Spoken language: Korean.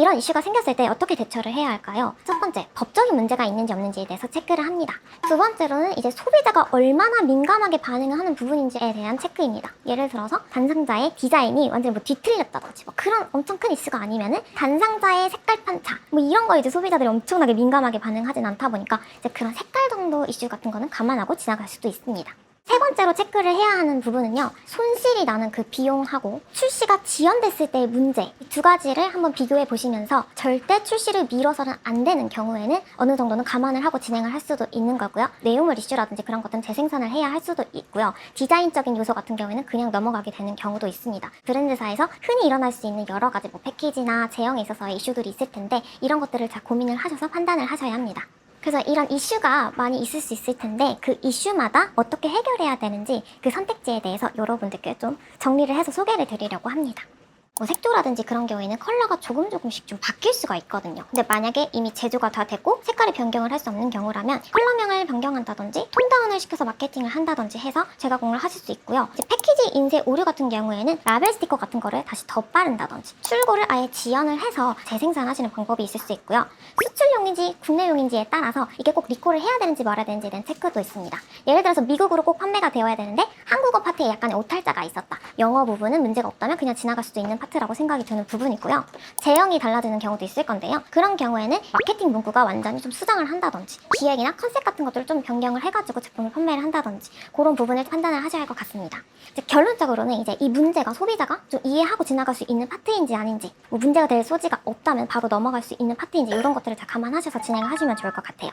이런 이슈가 생겼을 때 어떻게 대처를 해야 할까요? 첫 번째, 법적인 문제가 있는지 없는지에 대해서 체크를 합니다. 두 번째로는 이제 소비자가 얼마나 민감하게 반응을 하는 부분인지에 대한 체크입니다. 예를 들어서 단상자의 디자인이 완전히 뭐 뒤틀렸다든지 뭐 그런 엄청 큰 이슈가 아니면은 단상자의 색깔 편차 뭐 이런 거 이제 소비자들이 엄청나게 민감하게 반응하진 않다 보니까 이제 그런 색깔 정도 이슈 같은 거는 감안하고 지나갈 수도 있습니다. 세 번째로 체크를 해야 하는 부분은요, 손실이 나는 그 비용하고 출시가 지연됐을 때의 문제, 이 두 가지를 한번 비교해 보시면서 절대 출시를 미뤄서는 안 되는 경우에는 어느 정도는 감안을 하고 진행을 할 수도 있는 거고요. 내용물 이슈라든지 그런 것들은 재생산을 해야 할 수도 있고요. 디자인적인 요소 같은 경우에는 그냥 넘어가게 되는 경우도 있습니다. 브랜드사에서 흔히 일어날 수 있는 여러 가지 뭐 패키지나 제형에 있어서의 이슈들이 있을 텐데 이런 것들을 다 고민을 하셔서 판단을 하셔야 합니다. 그래서 이런 이슈가 많이 있을 수 있을 텐데 그 이슈마다 어떻게 해결해야 되는지 그 선택지에 대해서 여러분들께 좀 정리를 해서 소개를 드리려고 합니다. 뭐 색조라든지 그런 경우에는 컬러가 조금씩 좀 바뀔 수가 있거든요. 근데 만약에 이미 제조가 다 됐고 색깔이 변경을 할 수 없는 경우라면 컬러명을 변경한다든지 톤다운을 시켜서 마케팅을 한다든지 해서 재가공을 하실 수 있고요. 이제 패키지 인쇄 오류 같은 경우에는 라벨 스티커 같은 거를 다시 덧바른다든지 출고를 아예 지연을 해서 재생산하시는 방법이 있을 수 있고요. 수출용인지 국내용인지에 따라서 이게 꼭 리콜을 해야 되는지 말아야 되는지에 대한 체크도 있습니다. 예를 들어서 미국으로 꼭 판매가 되어야 되는데 한국어 파트에 약간의 오탈자가 있었다. 영어 부분은 문제가 없다면 그냥 지나갈 수도 있는 파트라고 생각이 드는 부분이고요. 제형이 달라지는 경우도 있을 건데요. 그런 경우에는 마케팅 문구가 완전히 좀 수정을 한다든지 기획이나 컨셉 같은 것들을 좀 변경을 해가지고 제품을 판매를 한다든지 그런 부분을 판단을 하셔야 할 것 같습니다. 이제 결론적으로는 이제 이 문제가 소비자가 좀 이해하고 지나갈 수 있는 파트인지 아닌지 뭐 문제가 될 소지가 없다면 바로 넘어갈 수 있는 파트인지 이런 것들을 다 감안하셔서 진행을 하시면 좋을 것 같아요.